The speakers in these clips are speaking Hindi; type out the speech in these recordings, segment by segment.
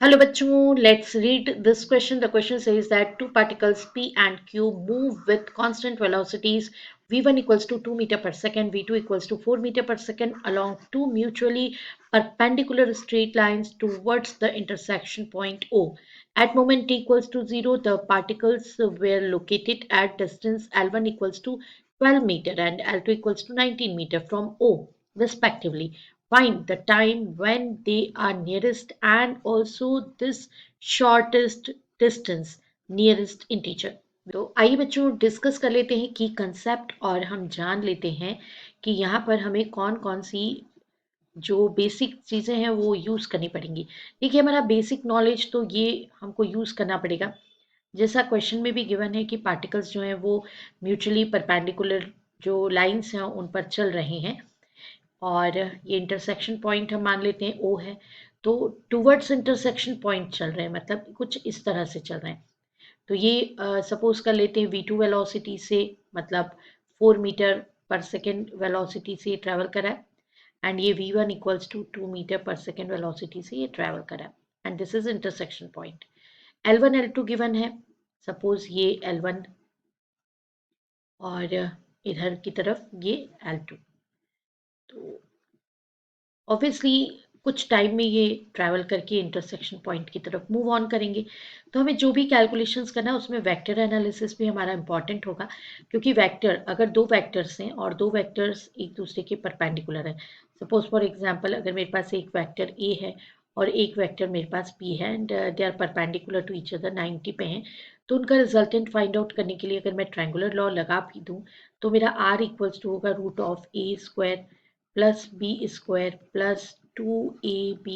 Hello bachcho, let's read this question. The question says that two particles P and Q move with constant velocities V1 equals to 2 meter per second, V2 equals to 4 meter per second along two mutually perpendicular straight lines towards the intersection point O. At moment t equals to 0, the particles were located at distance L1 equals to 12 meter and L2 equals to 19 meter from O respectively. Find the time when they are nearest and also this shortest distance nearest integer. तो आइए बच्चों डिस्कस कर लेते हैं की कंसेप्ट और हम जान लेते हैं कि यहाँ पर हमें कौन कौन सी जो बेसिक चीज़ें हैं वो यूज़ करनी पड़ेंगी। देखिए हमारा बेसिक नॉलेज तो ये हमको यूज़ करना पड़ेगा। जैसा क्वेश्चन में भी गिवन है कि पार्टिकल्स जो हैं वो म्यूचुअली परपेंडिकुलर जो लाइंस हैं उन पर चल रहे हैं और ये इंटरसेक्शन पॉइंट हम मान लेते हैं ओ है। तो टूवर्ड्स इंटरसेक्शन पॉइंट चल रहे हैं मतलब कुछ इस तरह से चल रहे हैं। तो ये सपोज कर लेते हैं V2 वेलोसिटी से मतलब 4 मीटर पर सेकेंड वेलोसिटी से ट्रैवल करा है एंड ये V1 इक्वल्स टू 2 मीटर पर सेकेंड वेलोसिटी से ये ट्रैवल करा है and this is intersection point. L1 L2 given है, सपोज ये L1 और इधर की तरफ ये L2। तो ऑब्वियसली कुछ टाइम में ये ट्रैवल करके इंटरसेक्शन पॉइंट की तरफ मूव ऑन करेंगे। तो हमें जो भी कैलकुलेशंस करना है उसमें वेक्टर एनालिसिस भी हमारा इंपॉर्टेंट होगा क्योंकि वेक्टर अगर दो वेक्टर्स हैं और दो वेक्टर्स एक दूसरे के परपेंडिकुलर हैं, सपोज फॉर एग्जांपल अगर मेरे पास एक वेक्टर ए है और एक वेक्टर मेरे पास बी है and they are perpendicular to each other 90 पे हैं, तो उनका रिजल्टेंट फाइंड आउट करने के लिए अगर मैं ट्रायंगुलर लॉ लगा भी दूँ तो मेरा आर इक्वल्स टू होगा root of A square plus B square plus 2ab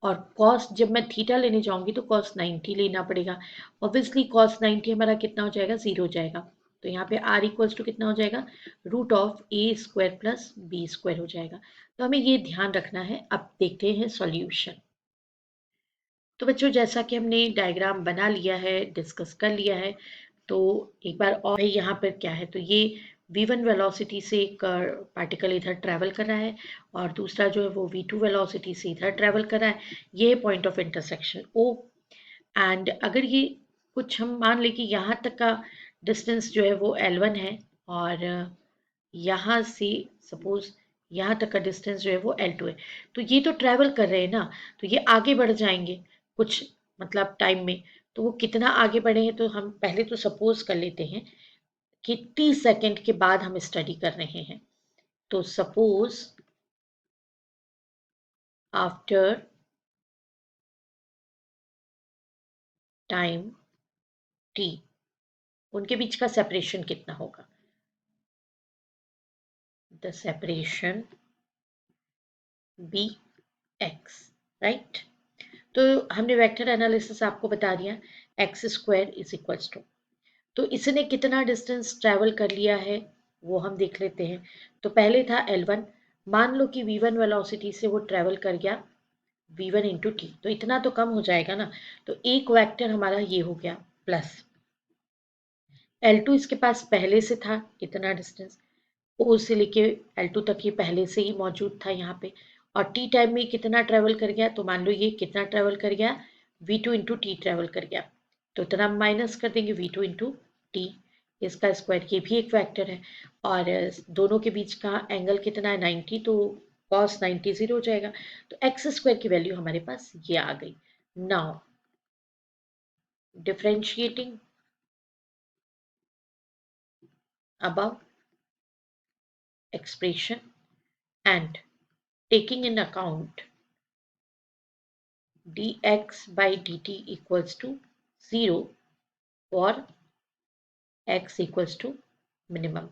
और कॉस जब मैं थीटा लेने जाऊंगी तो कॉस 90 लेना पड़ेगा। ऑब्वियसली कॉस 90 हमारा कितना हो जाएगा, जीरो हो जाएगा। तो यहाँ पे आर इक्वल्स टू कितना हो जाएगा, root of A square plus B square हो जाएगा। तो हमें ये ध्यान रखना है। अब देखते हैं सॉल्यूशन। तो बच्चों जैसा कि हमने डायग्राम बना लिया है, डिस्कस कर लिया है, तो एक बार और यहाँ पर क्या है, तो ये v1 वेलोसिटी से एक पार्टिकल इधर ट्रैवल कर रहा है और दूसरा जो है वो v2 वेलोसिटी से इधर ट्रैवल कर रहा है। ये point of intersection o and अगर ये कुछ हम मान लें कि यहाँ तक का डिस्टेंस जो है वो L1 है और यहाँ से सपोज यहाँ तक का डिस्टेंस जो है वो L2 है। तो ये तो ट्रैवल कर रहे हैं ना, तो ये आगे बढ़ जाएंगे कुछ मतलब टाइम में। तो वो कितना आगे बढ़े हैं तो हम पहले तो सपोज कर लेते हैं कि 30 सेकंड के बाद हम स्टडी कर रहे हैं। तो सपोज आफ्टर टाइम टी उनके बीच का सेपरेशन कितना होगा, the separation be X, right. तो हमने वेक्टर एनालिसिस आपको बता दिया, X square is equals to, तो इसने कितना डिस्टेंस ट्रैवल कर लिया है वो हम देख लेते हैं। तो पहले था L1, मान लो कि V1 वेलोसिटी से वो ट्रैवल कर गया V1 इंटू टी, तो इतना तो कम हो जाएगा ना। तो एक वेक्टर हमारा ये हो गया प्लस L2 इसके पास पहले से था इतना डिस्टेंस, ओ से लेके L2 तक ये पहले से ही मौजूद था यहाँ पे। और टी टाइम में कितना ट्रैवल कर गया, तो मान लो ये कितना ट्रैवल कर गया, V2 इंटू टी ट्रैवल कर गया। तो इतना हम माइनस कर देंगे V2 इंटू टी, इसका स्क्वायर, ये भी एक फैक्टर है। और दोनों के बीच का एंगल कितना है 90, तो कॉस 90 जीरो हो जाएगा। तो एक्स स्क्वायर की वैल्यू हमारे पास ये आ गई। Now differentiating above expression and taking in account dx by dt equals to 0 for x equals to minimum.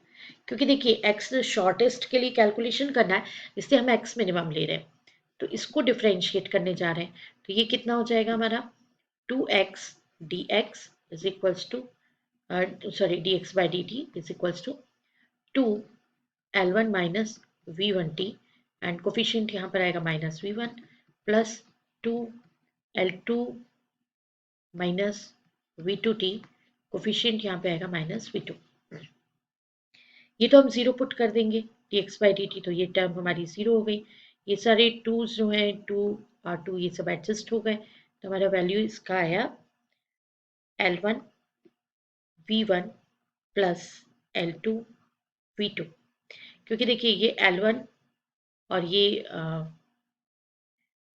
क्योंकि देखिए x शॉर्टेस्ट के लिए कैलकुलेशन करना है, इसलिए हम x मिनिमम ले रहे हैं। तो इसको डिफरेंशिएट करने जा रहे हैं, तो ये कितना हो जाएगा हमारा 2x dx is equals to sorry dx by dt is equals to 2 L1 minus V1t and coefficient यहाँ पर आएगा minus V1 plus 2 L2 minus V2t, coefficient यहाँ पे आएगा माइनस V2। ये तो हम जीरो पुट कर देंगे dx by dt, तो ये टर्म हमारी जीरो हो गई। ये सारे टूज जो हैं 2 और 2 ये सब एडजस्ट हो गए, तो हमारा वैल्यू इसका आया L1 V1 plus L2 V2, क्योंकि देखिए ये L1 और ये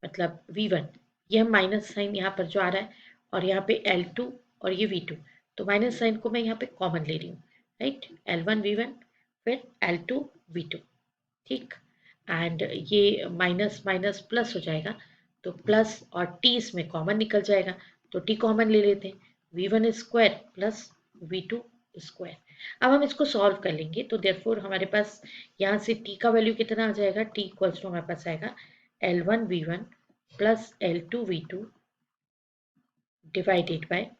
मतलब V1, ये हम माइनस साइन यहाँ पर जो आ रहा है, और यहाँ पे L2 और ये V2, तो माइनस साइन को मैं यहाँ पे कॉमन ले रही हूँ, राइट। L1 V1 फिर L2 V2, ठीक। एंड ये माइनस माइनस प्लस हो जाएगा, तो प्लस और टी इसमें कॉमन निकल जाएगा, तो टी कॉमन ले लेते हैं, V1 square plus V2 square. अब हम इसको सॉल्व कर लेंगे, तो देयरफॉर हमारे पास यहाँ से टी का वैल्यू कितना आ जाएगा, टी इक्वल्स टू हमारे पास आएगा L1 V1 plus L2 V2 divided by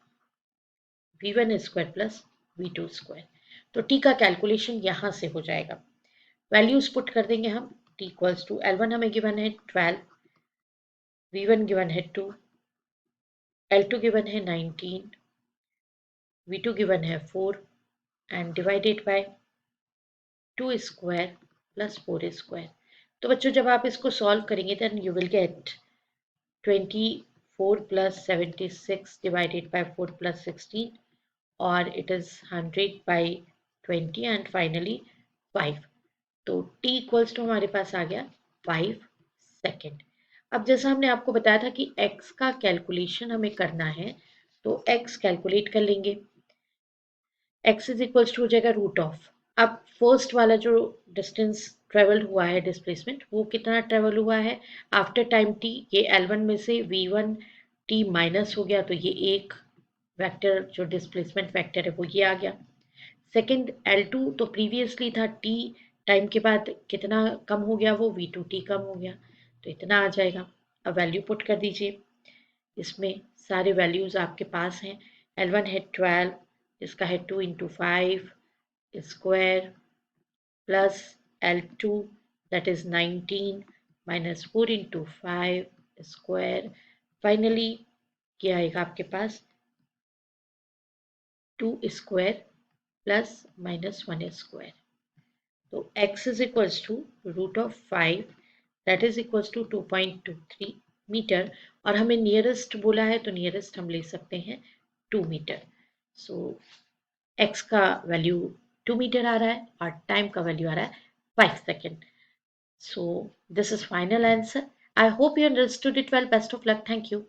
V1 square plus V2 square. तो टी का कैलकुलेशन यहाँ से हो जाएगा, वैल्यूज पुट कर देंगे हम। टी इक्वल्स टू L1 हमें गिवन है 12, V1 गिवन है 2, L2 गिवन है 19, V2 गिवन है 4 and divided by 2 square plus 4 square. तो बच्चों जब आप इसको सॉल्व करेंगे then you will get 24 plus 76 divided by 4 plus 16, और it is 100 by 20 and finally 5। तो t इक्वल्स टू हमारे पास आ गया 5 सेकेंड। अब जैसा हमने आपको बताया था कि x का कैलकुलेशन हमें करना है, तो x कैलकुलेट कर लेंगे, x इज इक्वल्स टू हो जाएगा रूट ऑफ। अब फर्स्ट वाला जो डिस्टेंस ट्रेवल हुआ है, डिस्प्लेसमेंट, वो कितना ट्रेवल हुआ है आफ्टर टाइम t, ये L1 में से V1 t माइनस हो गया, तो ये एक वेक्टर जो डिस्प्लेसमेंट वेक्टर है वो ये आ गया। सेकंड L2 तो प्रीवियसली था t टाइम के बाद कितना कम हो गया, वो V2t कम हो गया, तो इतना आ जाएगा। अब वैल्यू पुट कर दीजिए, इसमें सारे वैल्यूज आपके पास हैं। L1 है 12, इसका है 2 into 5 square plus L2 that is 19 minus 4 into 5 square, finally क्या आएगा आपके पास 2 स्क्वायर प्लस माइनस 1 स्क्वायर। तो x is equals to root of 5 that is equals to 2.23 metre, और हमें नियरेस्ट बोला है तो नियरेस्ट हम ले सकते हैं 2 मीटर। सो x का वैल्यू 2 मीटर आ रहा है और टाइम का वैल्यू आ रहा है 5 second. So this is final answer. I hope you understood it well. Best of luck. Thank you.